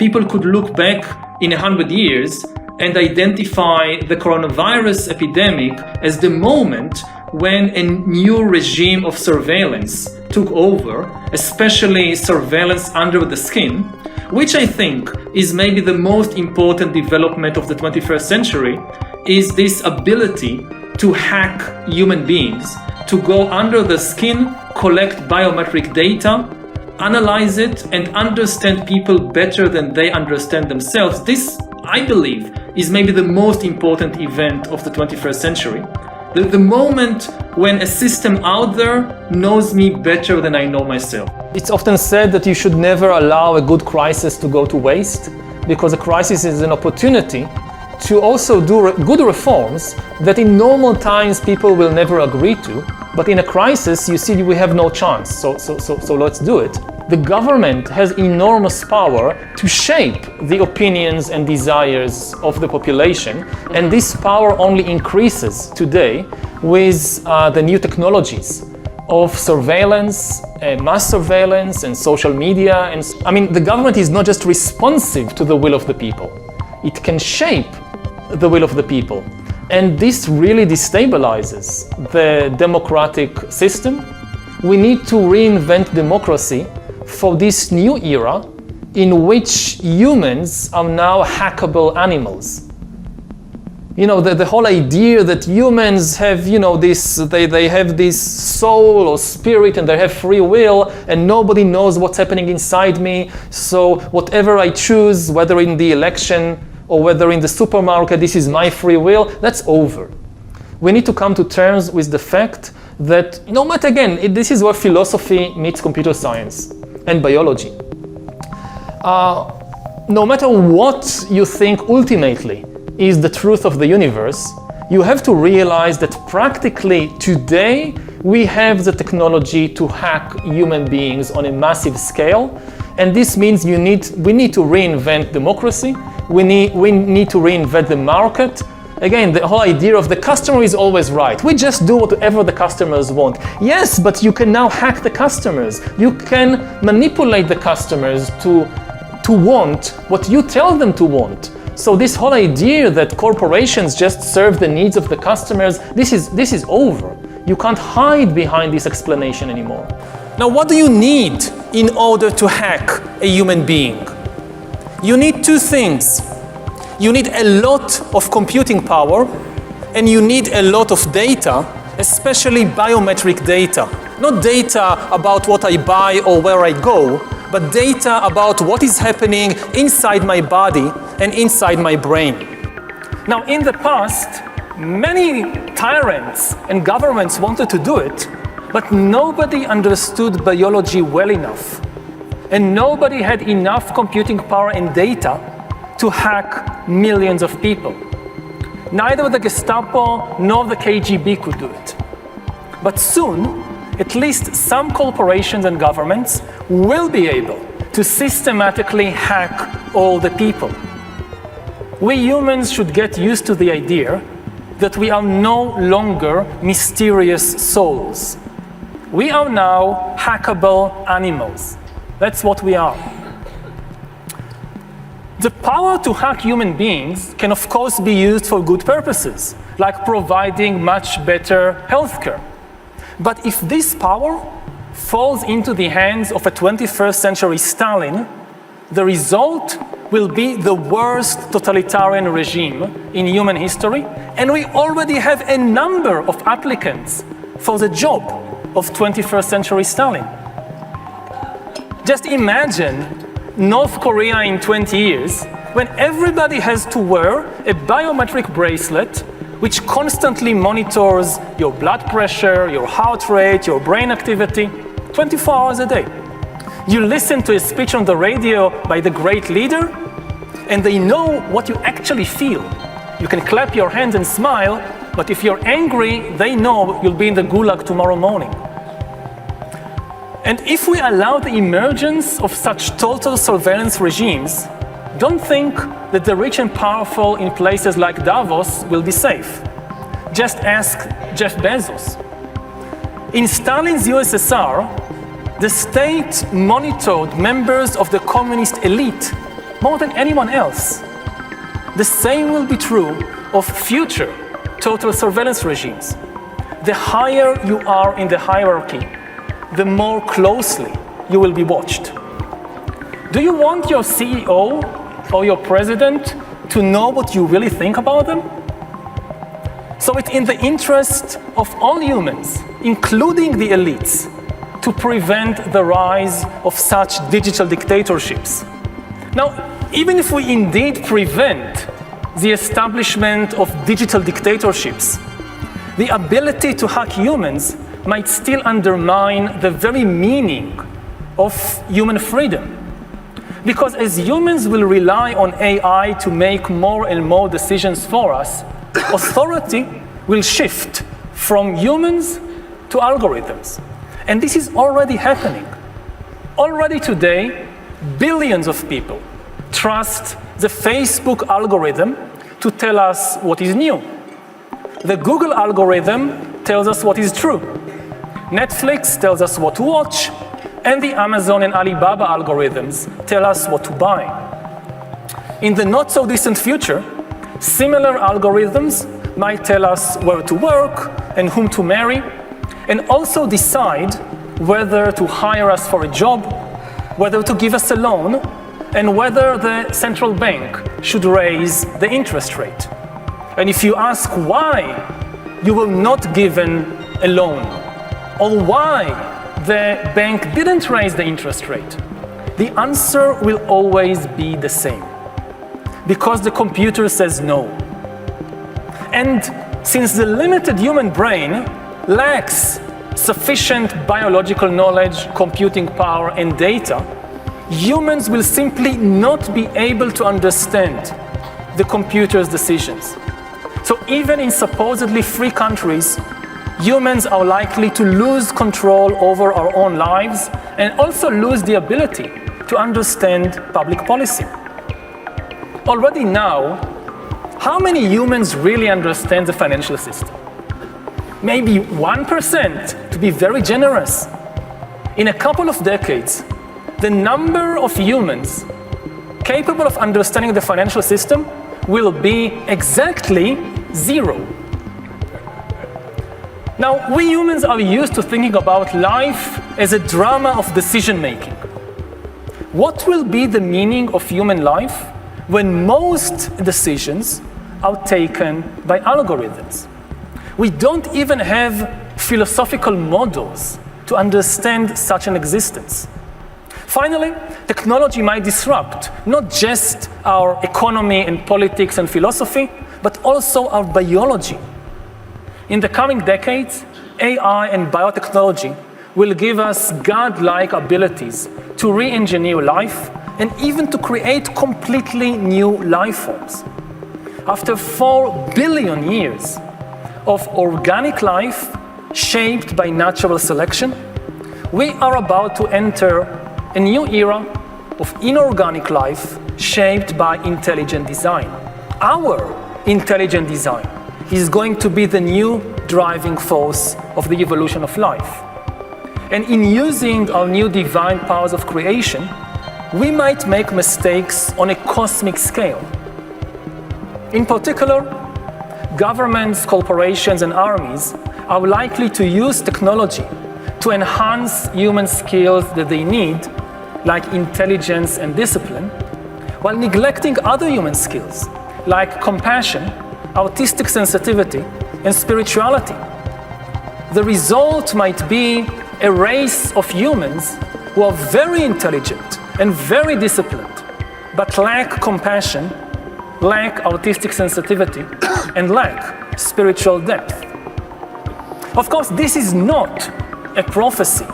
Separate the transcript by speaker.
Speaker 1: people could look back in 100 years and identify the coronavirus epidemic as the moment when a new regime of surveillance took over, especially surveillance under the skin, which I think is maybe the most important development of the 21st century, is this ability to hack human beings, to go under the skin, collect biometric data, analyze it, and understand people better than they understand themselves. This, I believe, is maybe the most important event of the 21st century. The moment when a system out there knows me better than I know myself.
Speaker 2: It's often said that you should never allow a good crisis to go to waste, because a crisis is an opportunity to also do good reforms that in normal times people will never agree to, but in a crisis you see we have no chance, so let's do it. The government has enormous power to shape the opinions and desires of the population, and this power only increases today with the new technologies of surveillance, mass surveillance and social media. And I mean, the government is not just responsive to the will of the people, it can shape the will of the people. And this really destabilizes the democratic system. We need to reinvent democracy for this new era in which humans are now hackable animals. You know, the whole idea that humans have, you know, they have this soul or spirit and they have free will and nobody knows what's happening inside me. So whatever I choose, whether in the election or whether in the supermarket, this is my free will, that's over. We need to come to terms with the fact that, no matter, again, this is where philosophy meets computer science and biology. No matter what you think ultimately is the truth of the universe, you have to realize that practically today we have the technology to hack human beings on a massive scale, and this means we need to reinvent democracy. We need to reinvent the market. Again, the whole idea of the customer is always right. We just do whatever the customers want. Yes, but you can now hack the customers. You can manipulate the customers to want what you tell them to want. So this whole idea that corporations just serve the needs of the customers, this is over. You can't hide behind this explanation anymore. Now, what do you need in order to hack a human being? You need two things. You need a lot of computing power, and you need a lot of data, especially biometric data. Not data about what I buy or where I go, but data about what is happening inside my body and inside my brain. Now, in the past, many tyrants and governments wanted to do it, but nobody understood biology well enough, and nobody had enough computing power and data to hack millions of people. Neither the Gestapo nor the KGB could do it. But soon, at least some corporations and governments will be able to systematically hack all the people. We humans should get used to the idea that we are no longer mysterious souls. We are now hackable animals. That's what we are. The power to hack human beings can of course be used for good purposes, like providing much better healthcare. But if this power falls into the hands of a 21st century Stalin, the result will be the worst totalitarian regime in human history, and we already have a number of applicants for the job of 21st century Stalin. Just imagine North Korea in 20 years, when everybody has to wear a biometric bracelet which constantly monitors your blood pressure, your heart rate, your brain activity, 24 hours a day. You listen to a speech on the radio by the great leader, and they know what you actually feel. You can clap your hands and smile, but if you're angry, they know you'll be in the gulag tomorrow morning. And if we allow the emergence of such total surveillance regimes, don't think that the rich and powerful in places like Davos will be safe. Just ask Jeff Bezos. In Stalin's USSR, the state monitored members of the communist elite more than anyone else. The same will be true of future total surveillance regimes. The higher you are in the hierarchy, the more closely you will be watched. Do you want your CEO or your president to know what you really think about them? So it's in the interest of all humans, including the elites, to prevent the rise of such digital dictatorships. Now, even if we indeed prevent the establishment of digital dictatorships, the ability to hack humans might still undermine the very meaning of human freedom. Because as humans will rely on AI to make more and more decisions for us, authority will shift from humans to algorithms. And this is already happening. Already today, billions of people trust the Facebook algorithm to tell us what is new. The Google algorithm tells us what is true. Netflix tells us what to watch, and the Amazon and Alibaba algorithms tell us what to buy. In the not so distant future, similar algorithms might tell us where to work and whom to marry, and also decide whether to hire us for a job, whether to give us a loan, and whether the central bank should raise the interest rate. And if you ask why you were not given a loan, or why the bank didn't raise the interest rate, the answer will always be the same. Because the computer says no. And since the limited human brain lacks sufficient biological knowledge, computing power, and data, humans will simply not be able to understand the computer's decisions. So even in supposedly free countries, humans are likely to lose control over our own lives and also lose the ability to understand public policy. Already now, how many humans really understand the financial system? Maybe 1%, to be very generous. In a couple of decades, the number of humans capable of understanding the financial system will be exactly 0. Now, we humans are used to thinking about life as a drama of decision-making. What will be the meaning of human life when most decisions are taken by algorithms? We don't even have philosophical models to understand such an existence. Finally, technology might disrupt not just our economy and politics and philosophy, but also our biology. In the coming decades, AI and biotechnology will give us godlike abilities to re-engineer life and even to create completely new life forms. After 4 billion years of organic life shaped by natural selection, we are about to enter a new era of inorganic life shaped by intelligent design. Our intelligent design is going to be the new driving force of the evolution of life. And in using our new divine powers of creation, we might make mistakes on a cosmic scale. In particular, governments, corporations, and armies are likely to use technology to enhance human skills that they need, like intelligence and discipline, while neglecting other human skills, like compassion, artistic sensitivity, and spirituality. The result might be a race of humans who are very intelligent and very disciplined, but lack compassion, lack artistic sensitivity, and lack spiritual depth. Of course, this is not a prophecy